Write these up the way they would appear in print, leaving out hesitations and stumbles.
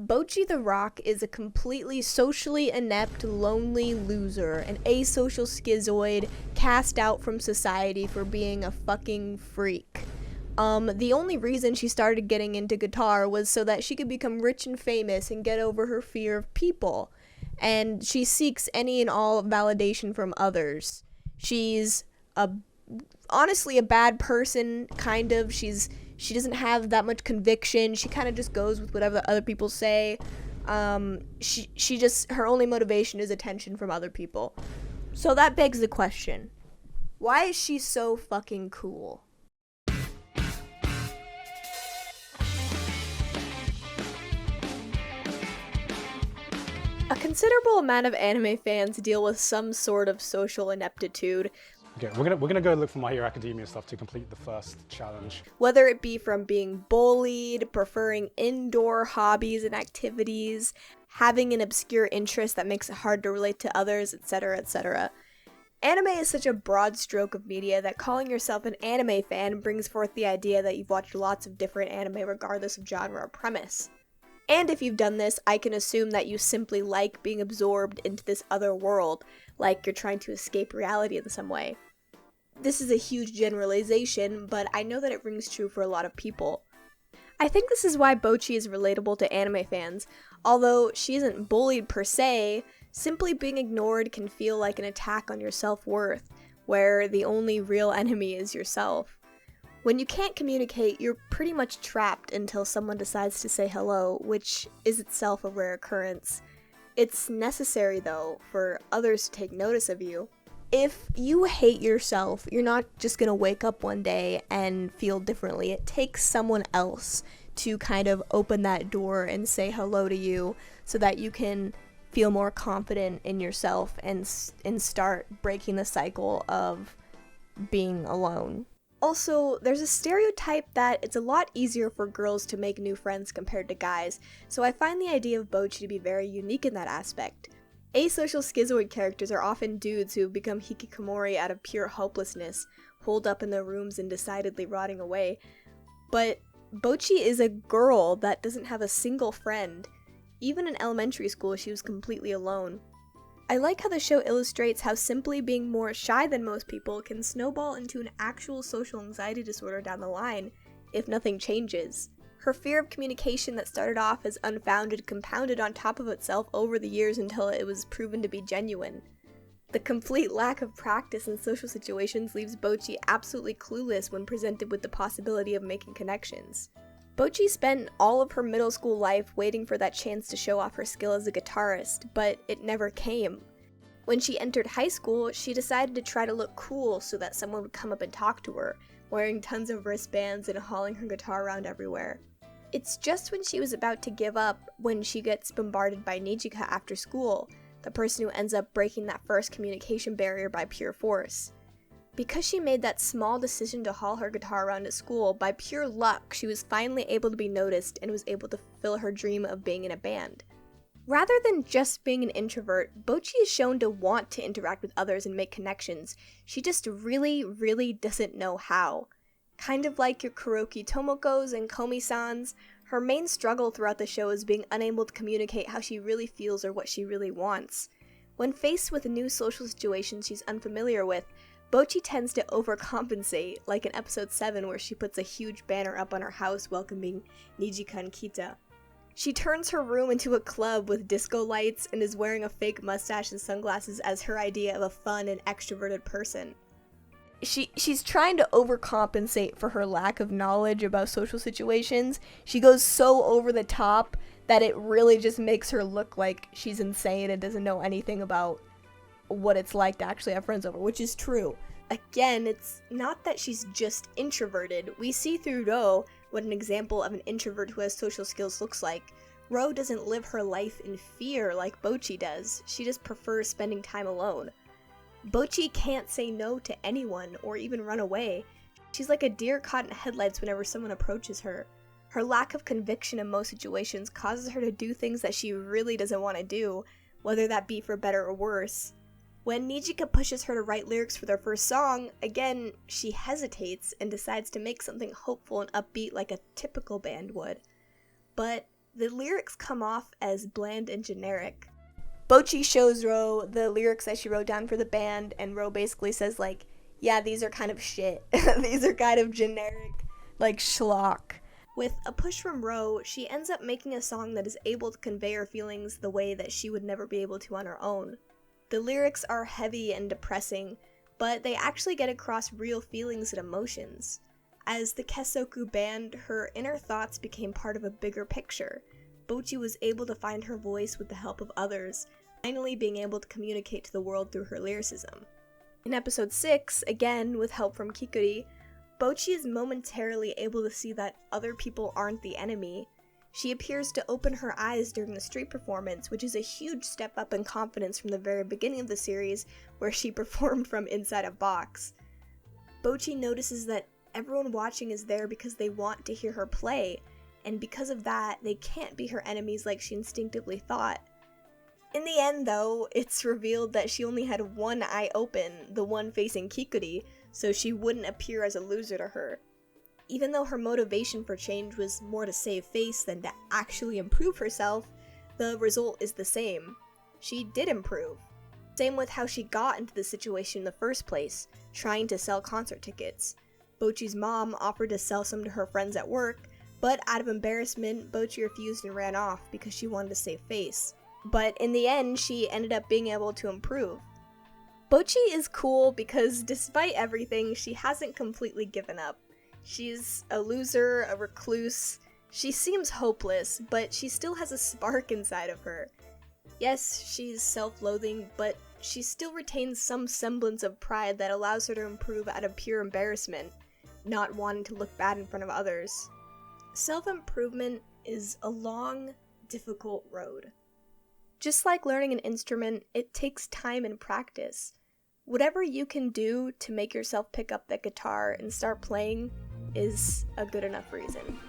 Bocchi the Rock is a completely socially inept, lonely loser, an asocial schizoid cast out from society for being a fucking freak. The only reason she started getting into guitar was so that she could become rich and famous and get over her fear of people. And she seeks any and all validation from others. She's honestly a bad person, kind of. She doesn't have that much conviction. She kind of just goes with whatever other people say. She just, her only motivation is attention from other people. So that begs the question, why is she so fucking cool? A considerable amount of anime fans deal with some sort of social ineptitude. Okay, we're gonna go look for My Hero Academia stuff to complete the first challenge. Whether it be from being bullied, preferring indoor hobbies and activities, having an obscure interest that makes it hard to relate to others, etc., etc. Anime is such a broad stroke of media that calling yourself an anime fan brings forth the idea that you've watched lots of different anime regardless of genre or premise. And if you've done this, I can assume that you simply like being absorbed into this other world, like you're trying to escape reality in some way. This is a huge generalization, but I know that it rings true for a lot of people. I think this is why Bocchi is relatable to anime fans. Although she isn't bullied per se, simply being ignored can feel like an attack on your self-worth, where the only real enemy is yourself. When you can't communicate, you're pretty much trapped until someone decides to say hello, which is itself a rare occurrence. It's necessary, though, for others to take notice of you. If you hate yourself, you're not just gonna wake up one day and feel differently. It takes someone else to kind of open that door and say hello to you so that you can feel more confident in yourself and start breaking the cycle of being alone. Also, there's a stereotype that it's a lot easier for girls to make new friends compared to guys, so I find the idea of Bocchi to be very unique in that aspect. Asocial schizoid characters are often dudes who have become hikikomori out of pure hopelessness, holed up in their rooms and decidedly rotting away. But Bocchi is a girl that doesn't have a single friend. Even in elementary school, she was completely alone. I like how the show illustrates how simply being more shy than most people can snowball into an actual social anxiety disorder down the line, if nothing changes. Her fear of communication that started off as unfounded compounded on top of itself over the years until it was proven to be genuine. The complete lack of practice in social situations leaves Bocchi absolutely clueless when presented with the possibility of making connections. Bocchi spent all of her middle school life waiting for that chance to show off her skill as a guitarist, but it never came. When she entered high school, she decided to try to look cool so that someone would come up and talk to her, wearing tons of wristbands and hauling her guitar around everywhere. It's just when she was about to give up when she gets bombarded by Nijika after school, the person who ends up breaking that first communication barrier by pure force. Because she made that small decision to haul her guitar around at school, by pure luck, she was finally able to be noticed and was able to fulfill her dream of being in a band. Rather than just being an introvert, Bocchi is shown to want to interact with others and make connections. She just really, really doesn't know how. Kind of like your Kuroki Tomokos and Komi-sans, her main struggle throughout the show is being unable to communicate how she really feels or what she really wants. When faced with new social situations she's unfamiliar with, Bocchi tends to overcompensate, like in episode 7 where she puts a huge banner up on her house welcoming Nijika and Kita. She turns her room into a club with disco lights and is wearing a fake mustache and sunglasses as her idea of a fun and extroverted person. She's trying to overcompensate for her lack of knowledge about social situations. She goes so over the top that it really just makes her look like she's insane and doesn't know anything about what it's like to actually have friends over, which is true. Again, it's not that she's just introverted. We see through Ro what an example of an introvert who has social skills looks like. Ro doesn't live her life in fear like Bocchi does. She just prefers spending time alone. Bocchi can't say no to anyone or even run away. She's like a deer caught in headlights whenever someone approaches her. Her lack of conviction in most situations causes her to do things that she really doesn't want to do, whether that be for better or worse. When Nijika pushes her to write lyrics for their first song, again, she hesitates and decides to make something hopeful and upbeat like a typical band would. But the lyrics come off as bland and generic. Bocchi shows Ro the lyrics that she wrote down for the band, and Ro basically says, like, yeah, these are kind of shit. These are kind of generic, like, schlock. With a push from Ro, she ends up making a song that is able to convey her feelings the way that she would never be able to on her own. The lyrics are heavy and depressing, but they actually get across real feelings and emotions. As the Kesoku band, her inner thoughts became part of a bigger picture. Bocchi was able to find her voice with the help of others, finally being able to communicate to the world through her lyricism. In episode 6, again with help from Kikuri, Bocchi is momentarily able to see that other people aren't the enemy. She appears to open her eyes during the street performance, which is a huge step up in confidence from the very beginning of the series, where she performed from inside a box. Bocchi notices that everyone watching is there because they want to hear her play, and because of that, they can't be her enemies like she instinctively thought. In the end, though, it's revealed that she only had one eye open, the one facing Kikuri, so she wouldn't appear as a loser to her. Even though her motivation for change was more to save face than to actually improve herself, the result is the same. She did improve. Same with how she got into the situation in the first place, trying to sell concert tickets. Bocchi's mom offered to sell some to her friends at work, but out of embarrassment, Bocchi refused and ran off because she wanted to save face. But in the end, she ended up being able to improve. Bocchi is cool because despite everything, she hasn't completely given up. She's a loser, a recluse. She seems hopeless, but she still has a spark inside of her. Yes, she's self-loathing, but she still retains some semblance of pride that allows her to improve out of pure embarrassment, not wanting to look bad in front of others. Self-improvement is a long, difficult road. Just like learning an instrument, it takes time and practice. Whatever you can do to make yourself pick up the guitar and start playing is a good enough reason.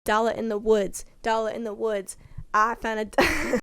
Dollar in the woods, I found a